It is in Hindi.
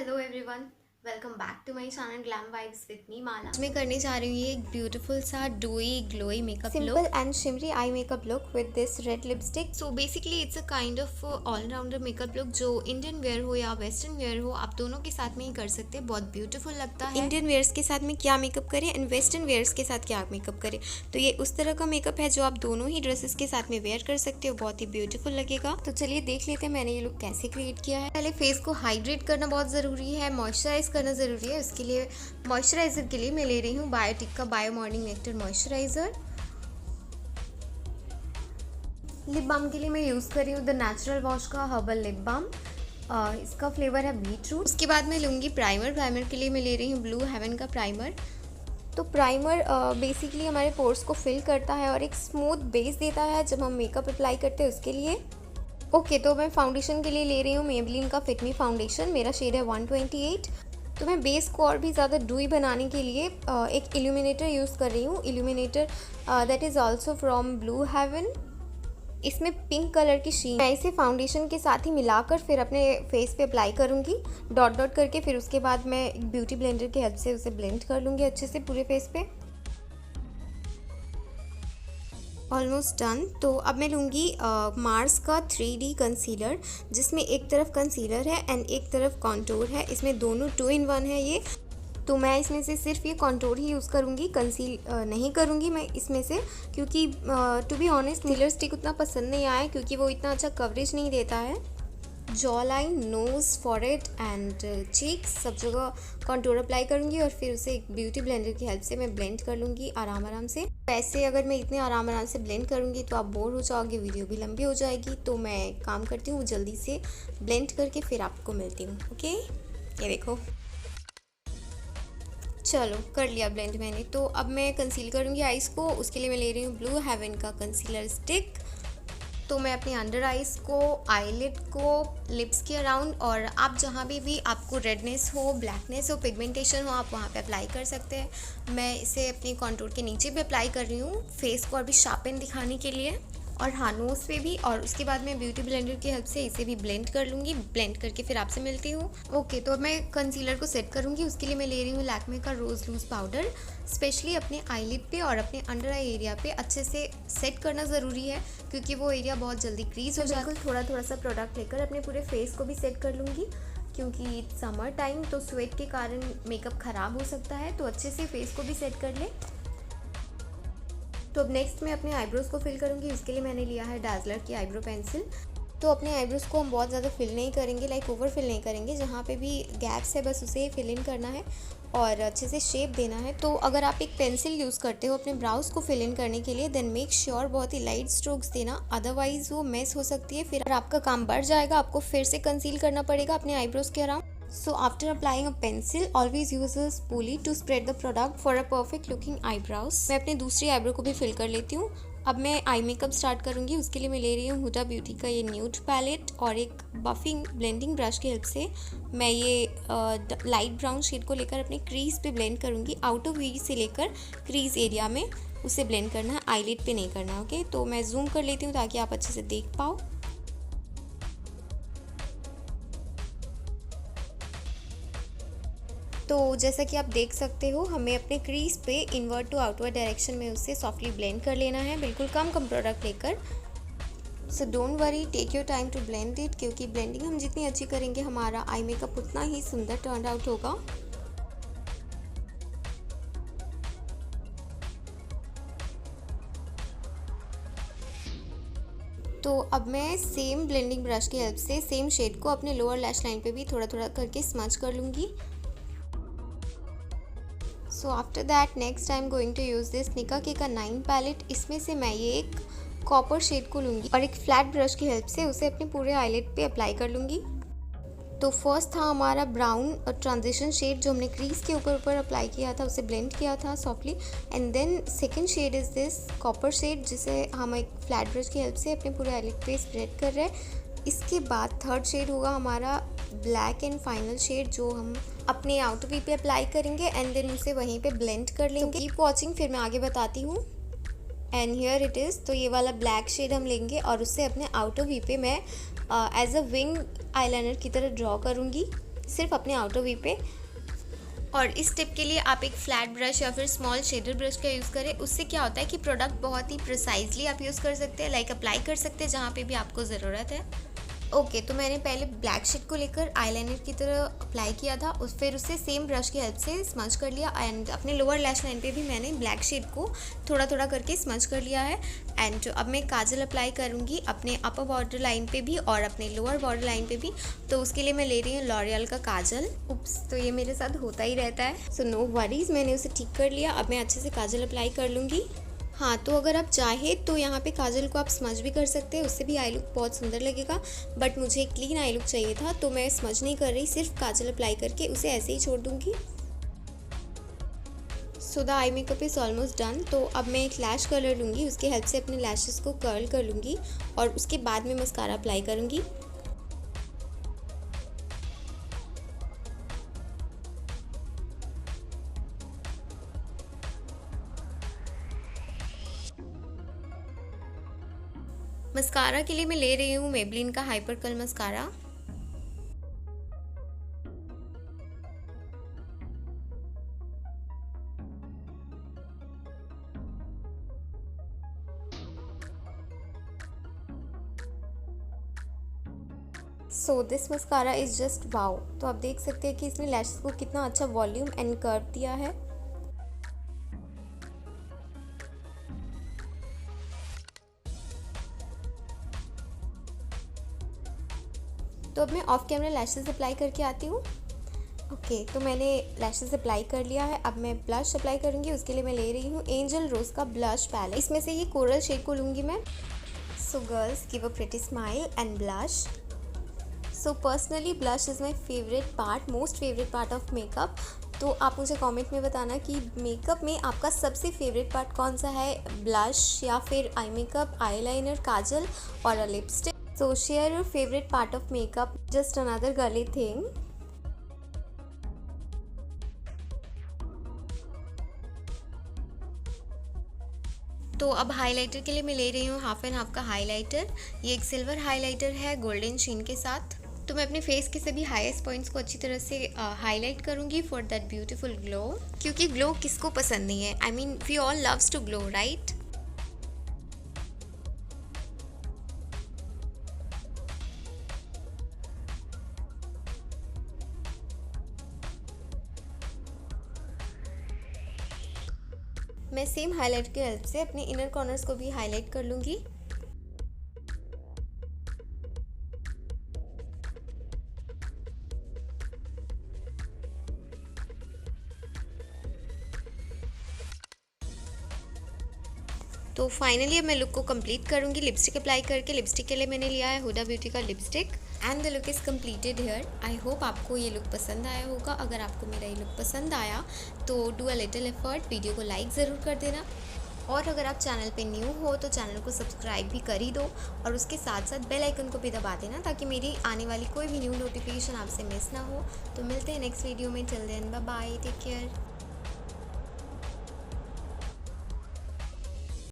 Hello everyone, welcome back to my channel glam vibes with me Mala. मैं करने जा रही हूँ ये एक ब्यूटीफुल सा dewy glowy makeup look, Simple and shimmery eye makeup look with this red lipstick. So basically it's a kind of allrounder makeup look जो इंडियन वेयर हो या वेस्टर्न वेयर हो, आप दोनों के साथ में ही कर सकते हैं। बहुत ब्यूटीफुल लगता है। इंडियन वेयर्स के साथ में क्या मेकअप करें एंड वेस्टर्न वेयर्स के साथ क्या मेकअप करें, तो ये उस तरह का मेकअप है जो आप दोनों ही ड्रेसेस के साथ में वेयर कर सकते हो। बहुत ही ब्यूटीफुल लगेगा। तो चलिए देख लेते हैं मैंने ये लुक कैसे क्रिएट किया है। पहले फेस को हाइड्रेट करना बहुत ज़रूरी है, मॉइस्चराइज करना ज़रूरी है। उसके लिए मॉइस्चराइज़र के लिए मैं ले रही हूँ बायोटिक का bio morning nectar moisturiser. Lip balm के लिए मैं यूज़ कर रही हूँ द नेचुरल वॉश का हर्बल लिप बाम। इसका फ्लेवर है बीटरूट। उसके बाद मैं लूँगी प्राइमर। प्राइमर के लिए मैं ले रही हूँ ब्लू हेवन का प्राइमर। तो प्राइमर बेसिकली हमारे पोर्स को फिल करता है और एक स्मूथ बेस देता है जब हम मेकअप अप्लाई करते हैं उसके लिए। ओके, तो मैं फाउंडेशन के लिए ले रही हूँ मेबलिन का फिट मी फाउंडेशन। मेरा शेड है 128। तो मैं बेस को और भी ज़्यादा डूई बनाने के लिए एक इल्यूमिनेटर यूज़ कर रही हूँ। Illuminator that is also from blue heaven. इसमें पिंक कलर की शीट, मैं इसे फाउंडेशन के साथ ही मिलाकर फिर अपने फेस पे अप्लाई करूँगी डॉट डॉट करके। फिर उसके बाद मैं एक ब्यूटी ब्लेंडर की हेल्प से उसे ब्लेंड कर लूँगी अच्छे से पूरे फेस पे। Almost done. तो अब मैं लूँगी मार्स का 3D कंसीलर, जिसमें एक तरफ कंसीलर है एंड एक तरफ कॉन्टूर है। इसमें दोनों 2 in 1 है ये। तो मैं इसमें से सिर्फ ये कॉन्टूर ही यूज़ करूँगी, कंसील नहीं करूँगी मैं इसमें से, क्योंकि to be honest concealer stick उतना पसंद नहीं आया क्योंकि वो इतना अच्छा कवरेज नहीं देता है। Jaw line, nose, forehead and cheeks सब जगह कॉन्टूर अप्लाई करूँगी और फिर उसे एक ब्यूटी ब्लेंडर की हेल्प से मैं ब्लेंड कर लूँगी आराम से। वैसे अगर मैं इतने आराम से ब्लेंड करूँगी तो आप बोर हो जाओगे, वीडियो भी लंबी हो जाएगी। तो मैं काम करती हूँ जल्दी से ब्लेंड करके फिर आपको मिलती हूँ। ओके, ये देखो, चलो कर लिया ब्लेंड मैंने। तो अब मैं कंसील करूँगी आइज़ को। उसके लिए मैं ले रही हूँ ब्लू हेवन का कंसीलर स्टिक। तो मैं अपने अंडर आइज़ को, आईलिड को, लिप्स के अराउंड और आप जहाँ भी आपको रेडनेस हो, ब्लैकनेस हो, पिगमेंटेशन हो, आप वहाँ पे अप्लाई कर सकते हैं। मैं इसे अपनी कॉन्टूर के नीचे भी अप्लाई कर रही हूँ फेस को और भी शार्पन दिखाने के लिए, और हाँ नोज़ पे भी। और उसके बाद मैं ब्यूटी ब्लेंडर की हेल्प से इसे भी ब्लेंड कर लूँगी। ब्लेंड करके फिर आपसे मिलती हूँ। ओके, तो अब मैं कंसीलर को सेट करूँगी। उसके लिए मैं ले रही हूँ लैक्मे का रोज़ लूज़ पाउडर। स्पेशली अपने आईलिड पे और अपने अंडर आई एरिया पे अच्छे से सेट करना ज़रूरी है क्योंकि वो एरिया बहुत जल्दी क्रीज हो जाता है। थोड़ा सा प्रोडक्ट लेकर अपने पूरे फेस को भी सेट कर लूँगी क्योंकि समर टाइम तो स्वेट के कारण मेकअप ख़राब हो सकता है, तो अच्छे से फेस को भी सेट कर ले। तो अब नेक्स्ट मैं अपने आईब्रोज़ को फिल करूँगी। उसके लिए मैंने लिया है डार्जलर की आईब्रो पेंसिल। तो अपने आईब्रोज़ को हम बहुत ज़्यादा फिल नहीं करेंगे, लाइक ओवर फिल नहीं करेंगे। जहाँ पे भी गैप्स है बस उसे फिल इन करना है और अच्छे से शेप देना है। तो अगर आप एक पेंसिल यूज़ करते हो अपने ब्राउज को फिल इन करने के लिए, देन मेक श्योर बहुत ही लाइट स्ट्रोक्स देना, अदरवाइज़ वो मेस हो सकती है। फिर आपका काम बढ़ जाएगा, आपको फिर से कंसील करना पड़ेगा अपने आईब्रोज़ के around. So after applying a pencil, always use a spoolie to spread the product for a perfect looking eyebrows. मैं अपने दूसरी आईब्रो को भी फिल कर लेती हूँ। अब मैं आई मेकअप स्टार्ट करूँगी। उसके लिए मैं ले रही हूँ हुडा ब्यूटी का ये न्यूड पैलेट और एक बफिंग ब्लेंडिंग ब्रश की हेल्प से मैं ये लाइट ब्राउन शेड को लेकर अपने क्रीज पे ब्लेंड करूँगी। आउटर वी से लेकर क्रीज एरिया में उसे ब्लेंड करना है, आईलिड पे नहीं करना। ओके, तो मैं जूम कर लेती हूँ ताकि आप अच्छे से देख पाओ। तो जैसा कि आप देख सकते हो, हमें अपने क्रीज पे इनवर्ट टू आउटवर्ड डायरेक्शन में उसे सॉफ्टली ब्लेंड कर लेना है, बिल्कुल कम प्रोडक्ट लेकर। So don't worry, take your time to blend it, क्योंकि ब्लेंडिंग हम जितनी अच्छी करेंगे हमारा आई मेकअप उतना ही सुंदर टर्न आउट होगा। तो अब मैं सेम ब्लेंडिंग ब्रश की हेल्प से सेम शेड को अपने लोअर लैश लाइन पे भी थोड़ा थोड़ा करके स्मच कर लूँगी। So after that next I am going to use this Nykaa के का 9 पैलेट। इसमें से मैं ये एक कॉपर शेड को लूँगी और एक फ्लैट ब्रश की हेल्प से उसे अपने पूरे आईलिड पे अप्लाई कर लूँगी। तो फर्स्ट था हमारा ब्राउन ट्रांजिशन शेड जो हमने क्रीज के ऊपर अप्लाई किया था, उसे ब्लेंड किया था softly. And then second shade is this copper shade जिसे हम एक फ्लैट ब्रश की हेल्प से अपने पूरे आईलिड पे स्प्रेड कर रहे हैं। इसके बाद थर्ड शेड होगा हमारा ब्लैक एंड फाइनल शेड जो हम अपने आउटर वी पे अप्लाई करेंगे एंड देन उसे वहीं पे ब्लेंड कर लेंगे। कीप वॉचिंग, फिर मैं आगे बताती हूँ। And here it is. तो ये वाला ब्लैक शेड हम लेंगे और उससे अपने आउटर वी पे मैं एज अ विंग आईलाइनर की तरह ड्रॉ करूँगी। सिर्फ अपने आउटर वी पे। और इस टिप के लिए आप एक फ्लैट ब्रश या फिर स्मॉल शेडर ब्रश का यूज़ करें। उससे क्या होता है कि प्रोडक्ट बहुत ही प्रिसाइजली आप यूज़ कर सकते हैं, लाइक अप्लाई कर सकते हैं जहाँ पे भी आपको ज़रूरत है। ओके, तो मैंने पहले ब्लैक शेड को लेकर आईलाइनर की तरह अप्लाई किया था, फिर उससे सेम ब्रश की हेल्प से स्मज कर लिया। एंड अपने लोअर लैश लाइन पे भी मैंने ब्लैक शेड को थोड़ा थोड़ा करके स्मज कर लिया है। एंड अब मैं काजल अप्लाई करूँगी अपने अपर बॉर्डर लाइन पे भी और अपने लोअर बॉर्डर लाइन पे भी। तो उसके लिए मैं ले रही हूँ लॉरियल का काजल। उप्स, तो ये मेरे साथ होता ही रहता है, सो नो वरीज, मैंने उसे ठीक कर लिया। अब मैं अच्छे से काजल अप्लाई कर लूँगी। हाँ, तो अगर आप चाहें तो यहाँ पे काजल को आप स्मज भी कर सकते हैं, उससे भी आई लुक बहुत सुंदर लगेगा। बट मुझे एक क्लीन आई लुक चाहिए था, तो मैं स्मज नहीं कर रही, सिर्फ काजल अप्लाई करके उसे ऐसे ही छोड़ दूँगी। So the eye makeup is almost done. तो अब मैं एक लैश कलर लूँगी, उसकी हेल्प से अपने लैशेस को कर्ल कर लूँगी और उसके बाद मैं मस्कारा अप्लाई करूँगी। मस्कारा के लिए मैं ले रही हूँ मेबलिन का hyper curl mascara. So this mascara is just wow. तो आप देख सकते हैं कि इसने लैशेस को कितना अच्छा वॉल्यूम एंड कर्व दिया है। तो अब मैं ऑफ कैमरा लैशेस अप्लाई करके आती हूँ। ओके, तो मैंने लैशेस अप्लाई कर लिया है। अब मैं ब्लश अप्लाई करूँगी, उसके लिए मैं ले रही हूँ एंजल रोज़ का ब्लश पैलेट। इसमें से ये कोरल शेड को लूँगी मैं। So girls, give a pretty smile and blush. So personally blush is my favourite part, most favourite part of makeup. तो आप मुझे कमेंट में बताना कि मेकअप में आपका सबसे फेवरेट पार्ट कौन सा है, ब्लश या फिर आई मेकअप, आई लाइनर, काजल और lipstick. So share your favorite part of makeup. Just another girly thing. तो अब हाइलाइटर के लिए मैं ले रही हूँ हाफ एंड हाफ का हाइलाइटर। ये एक सिल्वर हाइलाइटर है गोल्डन शीन के साथ। तो मैं अपने फेस के सभी हाईएस्ट पॉइंट्स को अच्छी तरह से हाईलाइट करूँगी फॉर दैट ब्यूटीफुल ग्लो। क्योंकि ग्लो किसको पसंद नहीं है, I mean we all loves to glow, right. मैं सेम हाईलाइट की हेल्प से अपने इनर कॉर्नर्स को भी हाईलाइट कर लूँगी। तो फाइनली अब मैं लुक को कंप्लीट करूँगी लिपस्टिक अप्लाई करके। लिपस्टिक के लिए मैंने लिया है हुडा ब्यूटी का lipstick and the look is completed here. I hope आपको ये लुक पसंद आया होगा। अगर आपको मेरा ये लुक पसंद आया तो do a little effort, video को लाइक ज़रूर कर देना। और अगर आप चैनल पे न्यू हो तो चैनल को सब्सक्राइब भी कर ही दो और उसके साथ साथ बेल आइकन को भी दबा देना ताकि मेरी आने वाली कोई भी न्यू नोटिफिकेशन आपसे मिस ना हो। तो मिलते हैं नेक्स्ट वीडियो में। Till then bye bye, take care.